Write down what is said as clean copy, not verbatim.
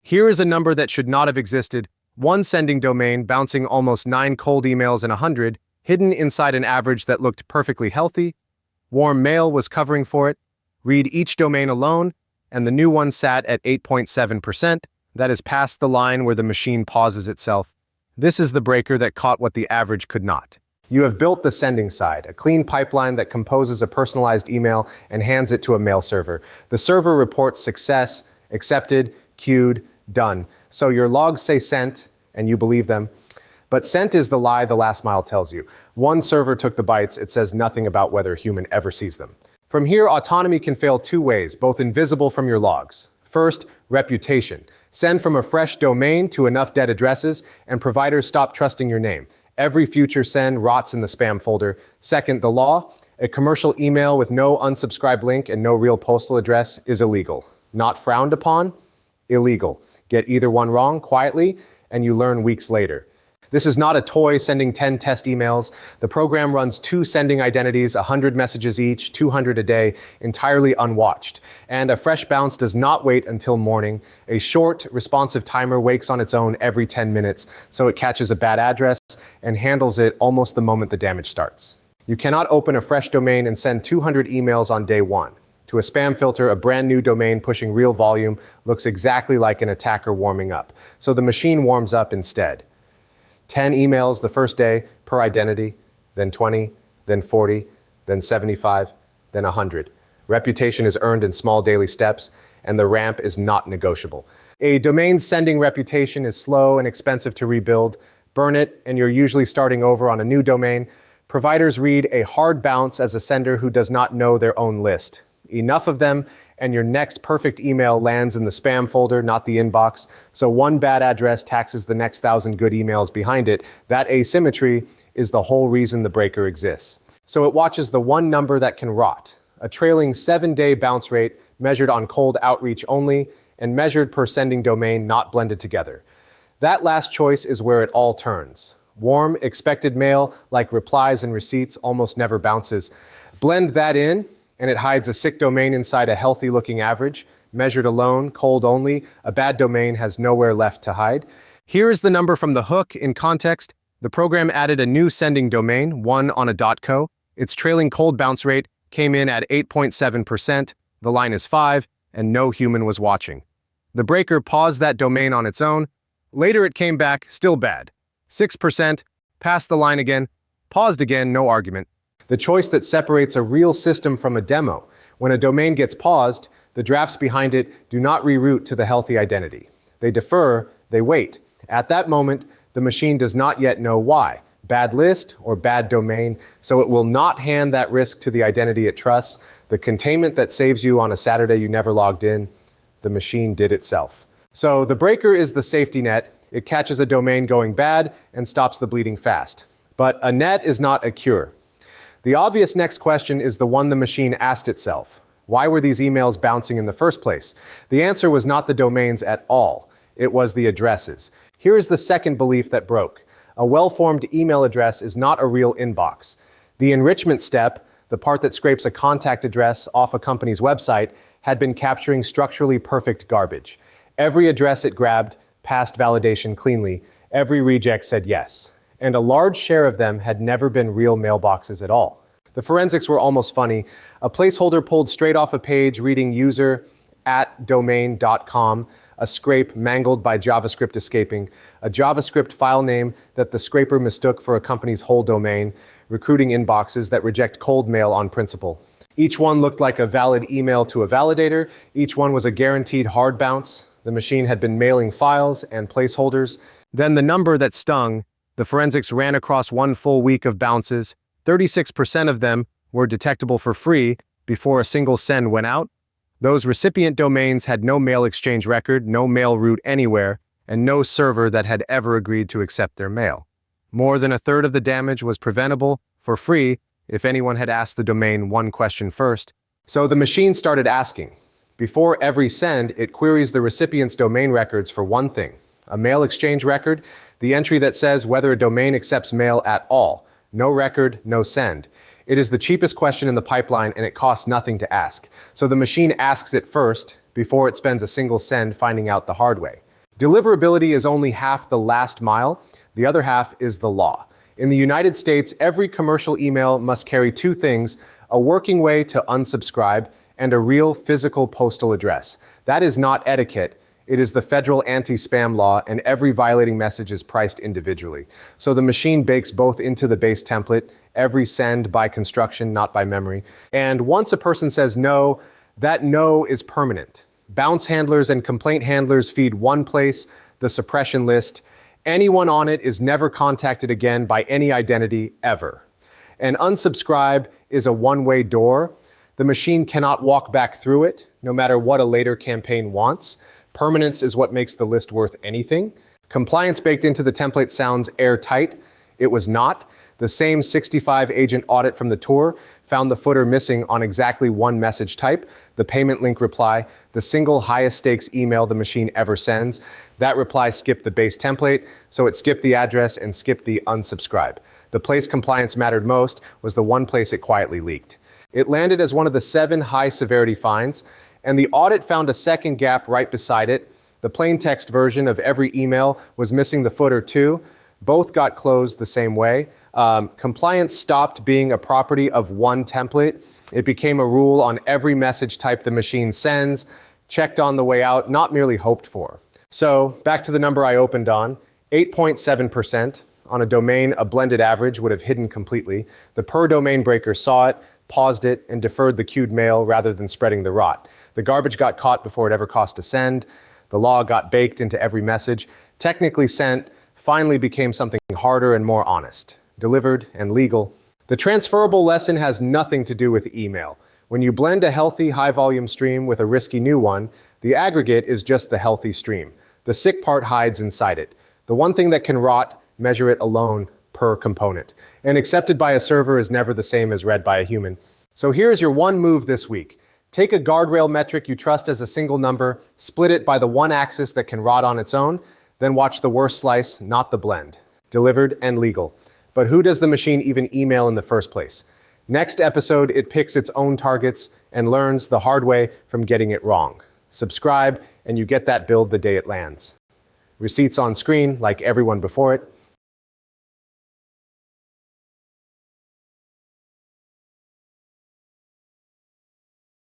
Here is a number that should not have existed: one sending domain bouncing almost 9 cold emails in 100, hidden inside an average that looked perfectly healthy. Warm mail was covering for it. Read each domain alone, and the new one sat at 8.7%. That is past the line where the machine pauses itself. This is the breaker that caught what the average could not. You have built the sending side, a clean pipeline that composes a personalized email and hands it to a mail server. The server reports success, accepted, queued, done. So your logs say sent, and you believe them. But sent is the lie the last mile tells you. One server took the bytes. It says nothing about whether a human ever sees them. From here, autonomy can fail two ways, both invisible from your logs. First, reputation. Send from a fresh domain to enough dead addresses, and providers stop trusting your name. Every future send rots in the spam folder. Second, the law. A commercial email with no unsubscribe link and no real postal address is illegal. Not frowned upon, illegal. Get either one wrong quietly, and you learn weeks later. This is not a toy sending 10 test emails. The program runs 2 sending identities, 100 messages each, 200 a day, entirely unwatched. And a fresh bounce does not wait until morning. A short, responsive timer wakes on its own every 10 minutes, so it catches a bad address and handles it almost the moment the damage starts. You cannot open a fresh domain and send 200 emails on day 1. To a spam filter, a brand new domain pushing real volume looks exactly like an attacker warming up. So the machine warms up instead. 10 emails the first day per identity, then 20, then 40, then 75, then 100. Reputation is earned in small daily steps, and the ramp is not negotiable. A domain's sending reputation is slow and expensive to rebuild. Burn it, and you're usually starting over on a new domain. Providers read a hard bounce as a sender who does not know their own list. Enough of them, and your next perfect email lands in the spam folder, not the inbox. So one bad address taxes the next 1,000 good emails behind it. That asymmetry is the whole reason the breaker exists. So it watches the one number that can rot, a trailing 7-day bounce rate measured on cold outreach only and measured per sending domain, not blended together. That last choice is where it all turns. Warm, expected mail, like replies and receipts, almost never bounces. Blend that in, and it hides a sick domain inside a healthy-looking average. Measured alone, cold only, a bad domain has nowhere left to hide. Here is the number from the hook in context. The program added a new sending domain, one on a .co. Its trailing cold bounce rate came in at 8.7%. The line is 5, and no human was watching. The breaker paused that domain on its own. Later it came back, still bad. 6%, passed the line again, paused again, no argument. The choice that separates a real system from a demo. When a domain gets paused, the drafts behind it do not reroute to the healthy identity. They defer, they wait. At that moment, the machine does not yet know why. Bad list or bad domain, so it will not hand that risk to the identity it trusts. The containment that saves you on a Saturday you never logged in, the machine did itself. So the breaker is the safety net. It catches a domain going bad and stops the bleeding fast. But a net is not a cure. The obvious next question is the one the machine asked itself. Why were these emails bouncing in the first place? The answer was not the domains at all. It was the addresses. Here is the second belief that broke. A well-formed email address is not a real inbox. The enrichment step, the part that scrapes a contact address off a company's website, had been capturing structurally perfect garbage. Every address it grabbed passed validation cleanly. Every reject said yes. And a large share of them had never been real mailboxes at all. The forensics were almost funny. A placeholder pulled straight off a page reading user@domain.com, a scrape mangled by JavaScript escaping, a JavaScript file name that the scraper mistook for a company's whole domain, recruiting inboxes that reject cold mail on principle. Each one looked like a valid email to a validator. Each one was a guaranteed hard bounce. The machine had been mailing files and placeholders. Then the number that stung. The forensics ran across one full week of bounces. 36% of them were detectable for free before a single send went out. Those recipient domains had no mail exchange record, no mail route anywhere, and no server that had ever agreed to accept their mail. More than a third of the damage was preventable for free if anyone had asked the domain one question first. So the machine started asking. Before every send, it queries the recipient's domain records for one thing: a mail exchange record, the entry that says whether a domain accepts mail at all. No record, no send. It is the cheapest question in the pipeline, and it costs nothing to ask. So the machine asks it first before it spends a single send finding out the hard way. Deliverability is only half the last mile, the other half is the law. In the United States, every commercial email must carry two things: a working way to unsubscribe and a real physical postal address. That is not etiquette. It is the federal anti-spam law, and every violating message is priced individually. So the machine bakes both into the base template, every send by construction, not by memory. And once a person says no, that no is permanent. Bounce handlers and complaint handlers feed one place, the suppression list. Anyone on it is never contacted again by any identity ever. And unsubscribe is a one-way door. The machine cannot walk back through it, no matter what a later campaign wants. Permanence is what makes the list worth anything. Compliance baked into the template sounds airtight. It was not. The same 65-agent audit from the tour found the footer missing on exactly one message type, the payment link reply, the single highest stakes email the machine ever sends. That reply skipped the base template, so it skipped the address and skipped the unsubscribe. The place compliance mattered most was the one place it quietly leaked. It landed as one of the 7 high-severity fines, and the audit found a second gap right beside it. The plain text version of every email was missing the footer too. Both got closed the same way. Compliance stopped being a property of one template. It became a rule on every message type the machine sends, checked on the way out, not merely hoped for. So back to the number I opened on, 8.7%. On a domain, a blended average would have hidden completely. The per domain breaker saw it, paused it, and deferred the queued mail rather than spreading the rot. The garbage got caught before it ever cost a send. The law got baked into every message. Technically sent finally became something harder and more honest. Delivered and legal. The transferable lesson has nothing to do with email. When you blend a healthy, high-volume stream with a risky new one, the aggregate is just the healthy stream. The sick part hides inside it. The one thing that can rot, measure it alone per component. And accepted by a server is never the same as read by a human. So here's your one move this week. Take a guardrail metric you trust as a single number, split it by the one axis that can rot on its own, then watch the worst slice, not the blend. Delivered and legal. But who does the machine even email in the first place? Next episode, it picks its own targets and learns the hard way from getting it wrong. Subscribe, and you get that build the day it lands. Receipts on screen, like everyone before it.